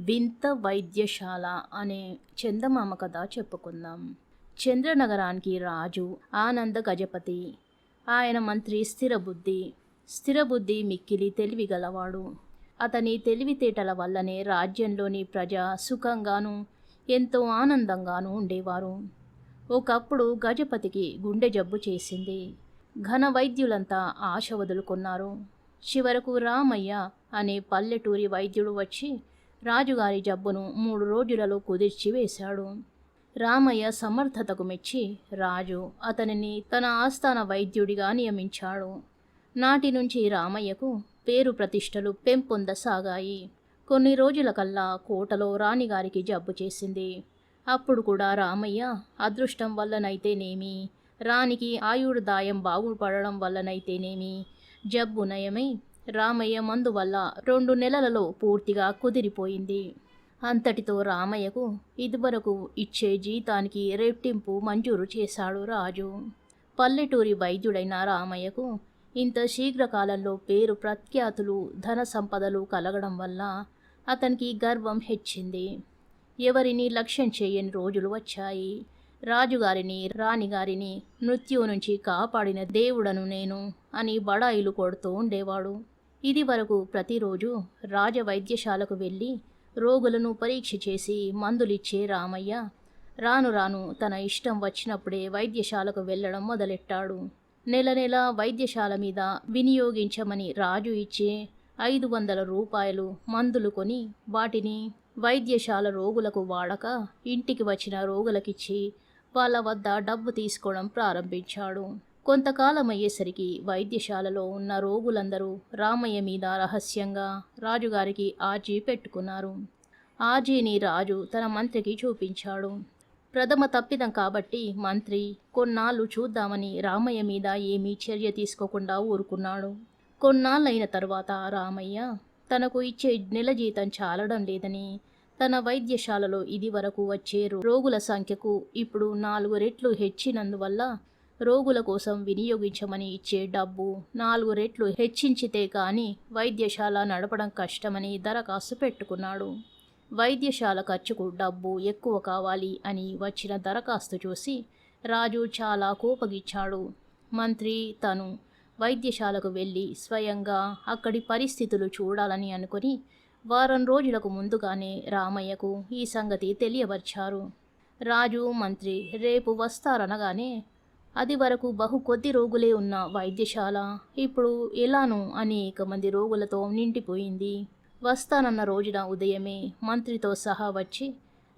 వింత వైద్యశాల అనే చందమామ కథ చెప్పుకుందాం. చంద్రనగరానికి రాజు ఆనంద గజపతి. ఆయన మంత్రి స్థిరబుద్ధి మిక్కిలి తెలివి గలవాడు. అతని తెలివితేటల వల్లనే రాజ్యంలోని ప్రజ సుఖంగానూ ఎంతో ఆనందంగానూ ఉండేవారు. ఒకప్పుడు గజపతికి గుండె జబ్బు చేసింది. ఘన వైద్యులంతా ఆశ వదులుకున్నారు. చివరకు రామయ్య అనే పల్లెటూరి వైద్యుడు వచ్చి రాజుగారి జబ్బును 3 రోజులలో కుదిర్చి వేశాడు. రామయ్య సమర్థతకు మెచ్చి రాజు అతనిని తన ఆస్థాన వైద్యుడిగా నియమించాడు. నాటి నుంచి రామయ్యకు పేరు ప్రతిష్టలు పెంపొందసాగాయి. కొన్ని రోజులకల్లా కోటలో రాణిగారికి జబ్బు చేసింది. అప్పుడు కూడా రామయ్య అదృష్టం వల్లనైతేనేమి, రాణికి ఆయుర్దాయం బాగుపడడం వల్లనైతేనేమి జబ్బు నయమై రామయ్య మందు వల్ల 2 నెలలలో పూర్తిగా కుదిరిపోయింది. అంతటితో రామయ్యకు ఇదివరకు ఇచ్చే జీతానికి రెట్టింపు మంజూరు చేశాడు రాజు. పల్లెటూరి వైద్యుడైన రామయ్యకు ఇంత శీఘ్రకాలంలో పేరు ప్రఖ్యాతులు ధన సంపదలు కలగడం వల్ల అతనికి గర్వం హెచ్చింది. ఎవరిని లక్ష్యం చేయని రోజులు వచ్చాయి. రాజుగారిని రాణిగారిని మృత్యువు నుంచి కాపాడిన దేవుడను నేను అని బడాయిలు కొడుతూ ఉండేవాడు. ఇది వరకు ప్రతిరోజు రాజవైద్యశాలకు వెళ్ళి రోగులను పరీక్ష చేసి మందులిచ్చే రామయ్య రాను రాను తన ఇష్టం వచ్చినప్పుడే వైద్యశాలకు వెళ్ళడం మొదలెట్టాడు. నెల నెల వైద్యశాల మీద వినియోగించమని రాజు ఇచ్చే 500 రూపాయలు మందులు కొని వాటిని వైద్యశాల రోగులకు వాడక ఇంటికి వచ్చిన రోగులకిచ్చి వాళ్ళ వద్ద డబ్బు తీసుకోవడం ప్రారంభించాడు. కొంతకాలం అయ్యేసరికి వైద్యశాలలో ఉన్న రోగులందరూ రామయ్య మీద రహస్యంగా రాజుగారికి ఆర్జీ పెట్టుకున్నారు. ఆర్జీని రాజు తన మంత్రికి చూపించాడు. ప్రథమ తప్పిదం కాబట్టి మంత్రి కొన్నాళ్ళు చూద్దామని రామయ్య మీద ఏమీ చర్య తీసుకోకుండా ఊరుకున్నాడు. కొన్నాళ్ళైన తర్వాత రామయ్య తనకు ఇచ్చే నెల జీతం చాలడం లేదని తన వైద్యశాలలో ఇది వరకు వచ్చే రోగుల సంఖ్యకు ఇప్పుడు 4 రెట్లు హెచ్చినందువల్ల రోగుల కోసం వినియోగించమని ఇచ్చే డబ్బు 4 రెట్లు హెచ్చించితే కానీ వైద్యశాల నడపడం కష్టమని దరఖాస్తు పెట్టుకున్నాడు. వైద్యశాల ఖర్చుకు డబ్బు ఎక్కువ కావాలి అని వచ్చిన దరఖాస్తు చూసి రాజు చాలా కోపగిచ్చాడు. మంత్రి తను వైద్యశాలకు వెళ్ళి స్వయంగా అక్కడి పరిస్థితులు చూడాలని అనుకుని వారం రోజులకు ముందుగానే రామయ్యకు ఈ సంగతి తెలియవర్చారు. రాజు మంత్రి రేపు వస్తారనగానే అది వరకు బహు కొద్ది రోగులే ఉన్న వైద్యశాల ఇప్పుడు ఎలానూ అనేక మంది రోగులతో నిండిపోయింది. వస్తానన్న రోజున ఉదయమే మంత్రితో సహా వచ్చి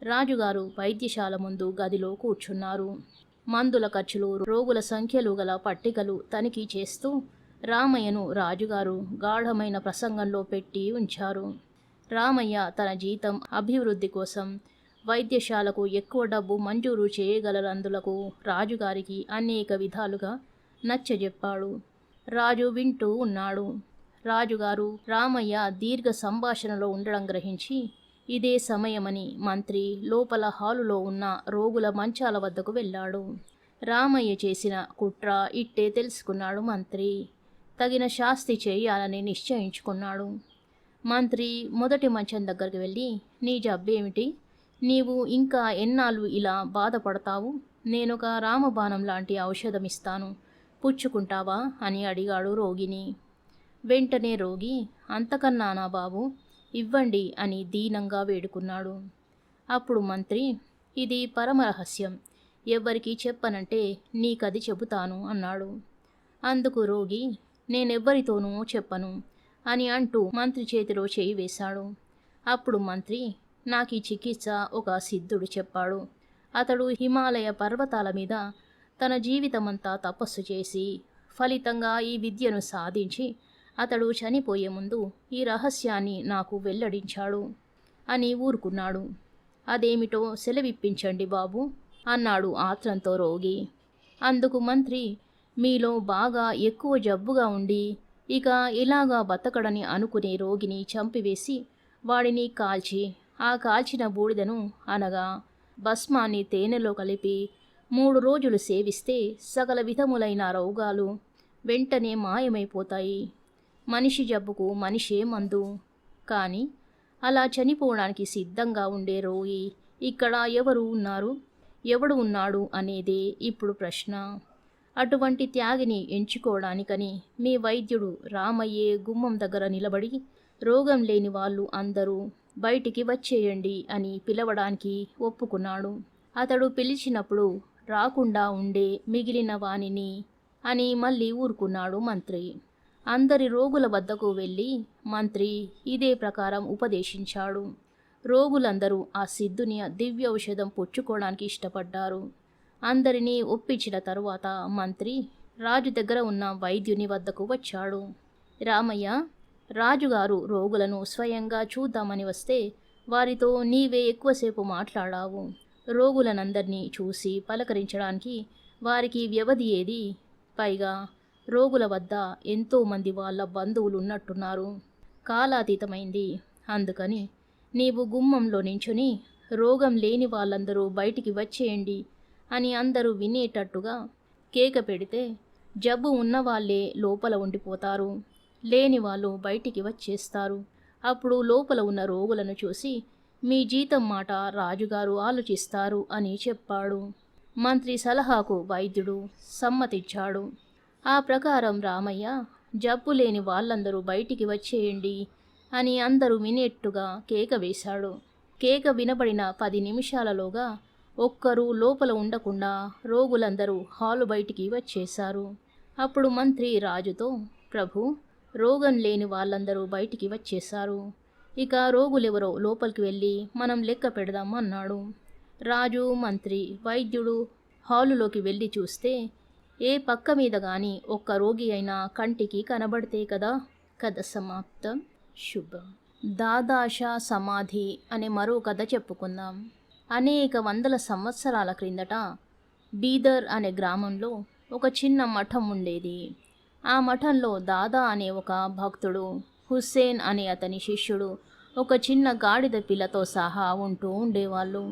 రాజుగారు వైద్యశాల ముందు గదిలో కూర్చున్నారు. మందుల ఖర్చులు రోగుల సంఖ్యలు గల పట్టికలు తనిఖీ చేస్తూ రామయ్యను రాజుగారు గాఢమైన ప్రసంగంలో పెట్టి ఉంచారు. రామయ్య తన జీతం అభివృద్ధి కోసం వైద్యశాలకు ఎక్కువ డబ్బు మంజూరు చేయగలరందులకు రాజుగారికి అనేక విధాలుగా నచ్చజెప్పాడు. రాజు వింటూ ఉన్నాడు. రాజుగారు రామయ్య దీర్ఘ సంభాషణలో ఉండడం గ్రహించి ఇదే సమయమని మంత్రి లోపల హాలులో ఉన్న రోగుల మంచాల వద్దకు వెళ్ళాడు. రామయ్య చేసిన కుట్ర ఇట్టే తెలుసుకున్నాడు మంత్రి. తగిన శాస్తి చేయాలని నిశ్చయించుకున్నాడు. మంత్రి మొదటి మంచం దగ్గరికి వెళ్ళి నీ జబ్బేమిటి? నీవు ఇంకా ఎన్నాళ్ళు ఇలా బాధపడతావు? నేనొక రామబాణం లాంటి ఔషధం ఇస్తాను, పుచ్చుకుంటావా అని అడిగాడు రోగిని. వెంటనే రోగి అంతకన్నానా బాబు, ఇవ్వండి అని దీనంగా వేడుకున్నాడు. అప్పుడు మంత్రి ఇది పరమరహస్యం, ఎవ్వరికీ చెప్పనంటే నీకది చెబుతాను అన్నాడు. అందుకు రోగి నేనెవ్వరితోనూ చెప్పను అని అంటూ మంత్రి చేతిలో చేయి వేశాడు. అప్పుడు మంత్రి నాకీ చికిత్స ఒక సిద్ధుడు చెప్పాడు. అతడు హిమాలయ పర్వతాల మీద తన జీవితమంతా తపస్సు చేసి ఫలితంగా ఈ విద్యను సాధించి అతడు చనిపోయే ముందు ఈ రహస్యాన్ని నాకు వెల్లడించాడు అని ఊరుకున్నాడు. అదేమిటో సెలవిప్పించండి బాబు అన్నాడు ఆత్రంతో రోగి. అందుకు మంత్రి మీలో బాగా ఎక్కువ జబ్బుగా ఉండి ఇక ఇలాగా బతకడని అనుకునే రోగిని చంపివేసి వాడిని కాల్చి ఆ కాల్చిన బూడిదను అనగా భస్మాన్ని తేనెలో కలిపి 3 రోజులు సేవిస్తే సకల విధములైన రోగాలు వెంటనే మాయమైపోతాయి. మనిషి జబ్బుకు మనిషే మందు. కానీ అలా చనిపోవడానికి సిద్ధంగా ఉండే రోగి ఇక్కడ ఎవడు ఉన్నాడు అనేదే ఇప్పుడు ప్రశ్న. అటువంటి త్యాగిని ఎంచుకోవడానికని మీ వైద్యుడు రామయ్యే గుమ్మం దగ్గర నిలబడి రోగం లేని వాళ్ళు అందరూ బయటికి వచ్చేయండి అని పిలవడానికి ఒప్పుకున్నాడు. అతడు పిలిచినప్పుడు రాకుండా ఉండే మిగిలిన వానిని అని మళ్ళీ ఊరుకున్నాడు మంత్రి. అందరి రోగుల వద్దకు వెళ్ళి మంత్రి ఇదే ప్రకారం ఉపదేశించాడు. రోగులందరూ ఆ సిద్ధుని దివ్య ఔషధం పుచ్చుకోవడానికి ఇష్టపడ్డారు. అందరినీ ఒప్పించిన తరువాత మంత్రి రాజు దగ్గర ఉన్న వైద్యుని వద్దకు వచ్చాడు. రామయ్య, రాజుగారు రోగులను స్వయంగా చూద్దామని వస్తే వారితో నీవే ఎక్కువసేపు మాట్లాడావు. రోగులనందరినీ చూసి పలకరించడానికి వారికి వ్యవధి ఏది? పైగా రోగుల వద్ద ఎంతోమంది వాళ్ళ బంధువులు ఉన్నట్టున్నారు. కాలాతీతమైంది. అందుకని నీవు గుమ్మంలో నించుని రోగం లేని వాళ్ళందరూ బయటికి వచ్చేయండి అని అందరూ వినేటట్టుగా కేక పెడితే జబ్బు ఉన్నవాళ్లే లోపల ఉండిపోతారు, లేని వాళ్ళు బయటికి వచ్చేస్తారు. అప్పుడు లోపల ఉన్న రోగులను చూసి మీ జీతం మాట రాజుగారు ఆలోచిస్తారు అని చెప్పాడు. మంత్రి సలహాకు వైద్యుడు సమ్మతించాడు. ఆ ప్రకారం రామయ్య జబ్బు లేని వాళ్ళందరూ బయటికి వచ్చేయండి అని అందరూ వినేట్టుగా కేక వేశాడు. కేక వినబడిన 10 నిమిషాలలోగా ఒక్కరూ లోపల ఉండకుండా రోగులందరూ హాలు బయటికి వచ్చేశారు. అప్పుడు మంత్రి రాజుతో, ప్రభు, రోగం లేని వాళ్ళందరూ బయటికి వచ్చేశారు. ఇక రోగులెవరో లోపలికి వెళ్ళి మనం లెక్క పెడదాం అన్నాడు. రాజు, మంత్రి, వైద్యుడు హాలులోకి వెళ్ళి చూస్తే ఏ పక్క మీద గాని ఒక్క రోగి అయినా కంటికి కనబడితే కదా. కథ సమాప్తం. శుభం. దాదాషా సమాధి అనే మరో కథ చెప్పుకుందాం. అనేక వందల సంవత్సరాల క్రిందట బీదర్ అనే గ్రామంలో ఒక చిన్న మఠం ఉండేది. ఆ మఠంలో దాదా అనే ఒక భక్తుడు, హుస్సేన్ అనే అతని శిష్యుడు ఒక చిన్న గాడిద పిల్లతో సహా ఉంటూ ఉండేవాళ్ళు.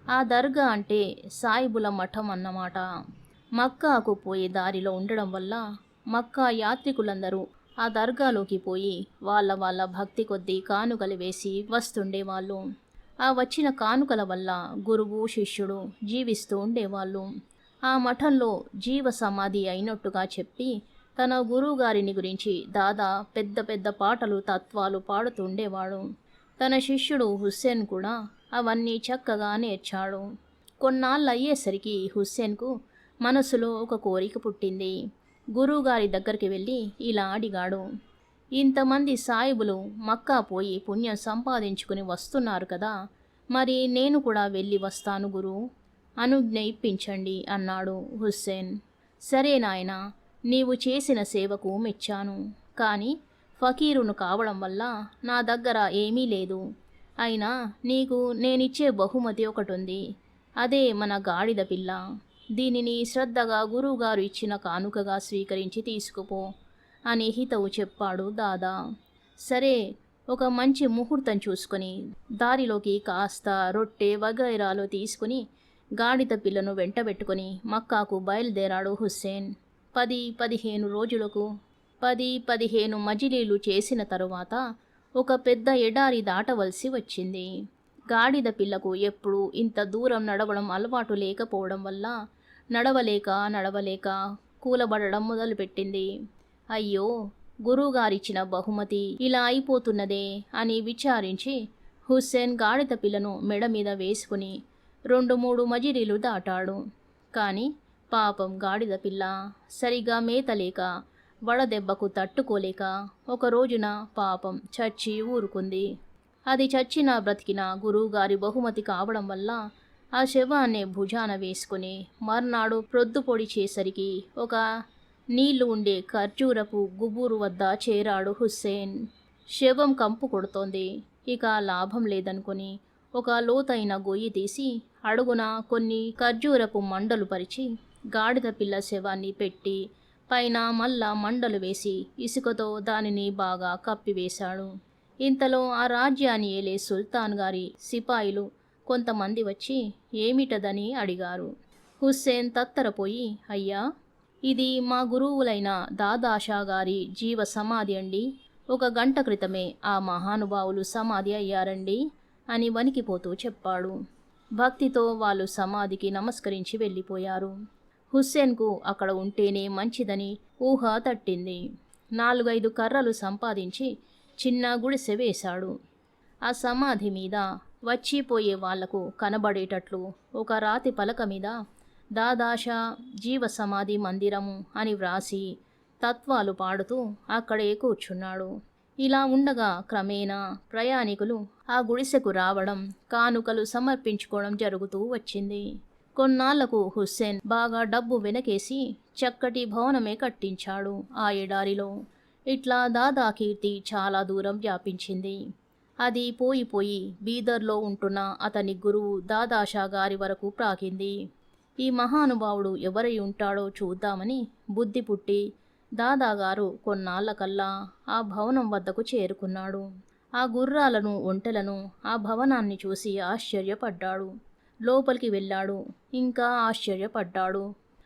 ఆ దర్గా అంటే సాయిబుల మఠం అన్నమాట. మక్కాకు పోయే దారిలో ఉండడం వల్ల మక్కా యాత్రికులందరూ ఆ దర్గాలోకి పోయి వాళ్ళ భక్తి కొద్దీ కానుకలు వేసి వస్తుండేవాళ్ళు. ఆ వచ్చిన కానుకల వల్ల గురువు, శిష్యుడు జీవిస్తూ ఉండేవాళ్ళు. ఆ మఠంలో జీవ సమాధి అయినట్టుగా చెప్పి తన గురువుగారిని గురించి దాదా పెద్ద పెద్ద పాటలు, తత్వాలు పాడుతుండేవాడు. తన శిష్యుడు హుస్సేన్ కూడా అవన్నీ చక్కగా నేర్చాడు. కొన్నాళ్ళు అయ్యేసరికి హుస్సేన్కు మనసులో ఒక కోరిక పుట్టింది. గురువుగారి దగ్గరికి వెళ్ళి ఇలా అడిగాడు, ఇంతమంది సాయిబులు మక్కా పోయి పుణ్యం సంపాదించుకుని వస్తున్నారు కదా, మరి నేను కూడా వెళ్ళి వస్తాను గురు, అనుజ్ఞ ఇప్పించండి అన్నాడు హుస్సేన్. సరే నాయనా, నీవు చేసిన సేవకు మెచ్చాను. కానీ ఫకీరును కావడం వల్ల నా దగ్గర ఏమీ లేదు. అయినా నీకు నేనిచ్చే బహుమతి ఒకటుంది. అదే మన గాడిద పిల్ల. దీనిని శ్రద్ధగా గురువుగారు ఇచ్చిన కానుకగా స్వీకరించి తీసుకుపో అని హితవు చెప్పాడు దాదా. సరే, ఒక మంచి ముహూర్తం చూసుకొని దారిలోకి కాస్త రొట్టె వగైరాలు తీసుకుని గాడిద పిల్లను వెంటబెట్టుకొని మక్కాకు బయలుదేరాడు హుస్సేన్. 10-15 రోజులకు 10-15 మజిలీలు చేసిన తరువాత ఒక పెద్ద ఎడారి దాటవలసి వచ్చింది. గాడిద పిల్లకు ఎప్పుడూ ఇంత దూరం నడవడం అలవాటు లేకపోవడం వల్ల నడవలేక కూలబడడం మొదలుపెట్టింది. అయ్యో, గురువుగారిచ్చిన బహుమతి ఇలా అయిపోతున్నదే అని విచారించి హుస్సేన్ గాడిద పిల్లను మెడ మీద వేసుకుని 2-3 మజిలీలు దాటాడు. కానీ పాపం గాడిద పిల్ల సరిగా మేతలేక వడదెబ్బకు తట్టుకోలేక ఒక రోజున పాపం చచ్చి ఊరుకుంది. అది చచ్చినా బ్రతికినా గురువుగారి బహుమతి కావడం వల్ల ఆ శవాన్ని భుజాన వేసుకుని మర్నాడు ప్రొద్దుపొడి చేసరికి ఒక నీళ్లు ఉండే ఖర్జూరపు గుబూరు వద్ద చేరాడు హుస్సేన్. శవం కంపు కొడుతోంది. ఇక లాభం లేదనుకుని ఒక లోతైన గొయ్యి తీసి అడుగున కొన్ని ఖర్జూరపు మండలు పరిచి గాడిద పిల్ల శవాన్ని పెట్టి పైన మళ్ళా మండలు వేసి ఇసుకతో దానిని బాగా కప్పివేశాడు. ఇంతలో ఆ రాజ్యాన్ని ఏలే సుల్తాన్ గారి సిపాయిలు కొంతమంది వచ్చి ఏమిటదని అడిగారు. హుస్సేన్ తత్తరపోయి, అయ్యా, ఇది మా గురువులైన దాదాషా గారి జీవ సమాధి అండి. 1 గంట క్రితమే ఆ మహానుభావులు సమాధి అయ్యారండి అని వణికిపోతూ చెప్పాడు. భక్తితో వాళ్ళు సమాధికి నమస్కరించి వెళ్ళిపోయారు. హుస్సేన్కు అక్కడ ఉంటేనే మంచిదని ఊహ తట్టింది. 4-5 కర్రలు సంపాదించి చిన్న గుడిసె వేశాడు. ఆ సమాధి మీద వచ్చిపోయే వాళ్లకు కనబడేటట్లు ఒక రాతి పలక మీద దాదాషా జీవ సమాధి మందిరము అని వ్రాసి తత్వాలు పాడుతూ అక్కడే కూర్చున్నాడు. ఇలా ఉండగా క్రమేణా ప్రయాణికులు ఆ గుడిసెకు రావడం, కానుకలు సమర్పించుకోవడం జరుగుతూ వచ్చింది. కొన్నాళ్లకు హుస్సేన్ బాగా డబ్బు వెనకేసి చక్కటి భవనమే కట్టించాడు ఆ ఎడారిలో. ఇట్లా దాదా కీర్తి చాలా దూరం వ్యాపించింది. అది పోయి బీదర్లో ఉంటున్న అతని గురువు దాదాషా గారి వరకు ప్రాకింది. ఈ మహానుభావుడు ఎవరై ఉంటాడో చూద్దామని బుద్ధి పుట్టి దాదాగారు కొన్నాళ్లకల్లా ఆ భవనం వద్దకు చేరుకున్నాడు. ఆ గుర్రాలను, ఒంటెలను, ఆ భవనాన్ని చూసి ఆశ్చర్యపడ్డాడు. లోపలికి వెళ్ళాడు. ఇంకా ఆశ్చర్యపడ్డాడు.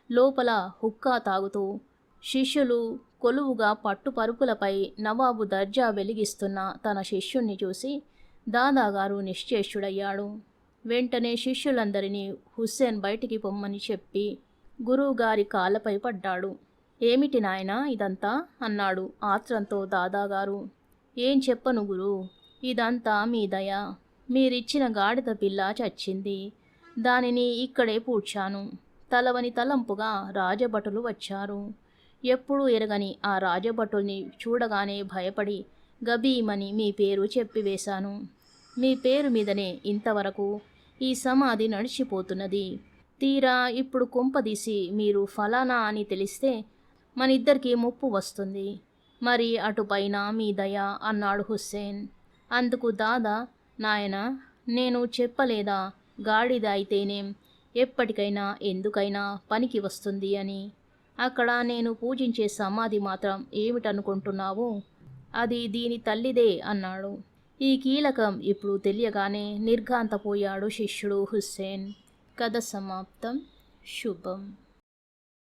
లోపల హుక్కా తాగుతూ శిష్యులు కొలువుగా పట్టుపరుపులపై నవాబు దర్జా వెలిగిస్తున్న తన శిష్యుణ్ణి చూసి దాదాగారు నిశ్చేష్టుడయ్యాడు. వెంటనే శిష్యులందరినీ హుస్సేన్ బయటికి పొమ్మని చెప్పి గురువుగారి కాళ్ళపై పడ్డాడు. ఏమిటి నాయనా ఇదంతా అన్నాడు ఆత్రంతో దాదాగారు. ఏం చెప్పను గురు, ఇదంతా మీ దయ. మీరిచ్చిన గాడిద పిల్ల చచ్చింది. దానిని ఇక్కడే పూడ్చాను. తలవని తలంపుగా రాజభటులు వచ్చారు. ఎప్పుడూ ఎరగని ఆ రాజభటుల్ని చూడగానే భయపడి గబీమని మీ పేరు చెప్పివేశాను. మీ పేరు మీదనే ఇంతవరకు ఈ సమాధి నడిచిపోతున్నది. తీరా ఇప్పుడు కొంపదీసి మీరు ఫలానా అని తెలిస్తే మనిద్దరికీ ముప్పు వస్తుంది. మరి అటుపైన మీ దయ అన్నాడు హుస్సేన్. అందుకు దాదా, నాయనా నేను చెప్పలేదా గాడిద అయితేనేం ఎప్పటికైనా ఎందుకైనా పనికి వస్తుంది అని. అక్కడ నేను పూజించే సమాధి మాత్రం ఏమిటనుకుంటున్నావు? అది దీని తల్లిదే అన్నాడు. ఈ కీలకం ఇప్పుడు తెలియగానే నిర్ఘాంతపోయాడు శిష్యుడు హుస్సేన్. కథ సమాప్తం. శుభం.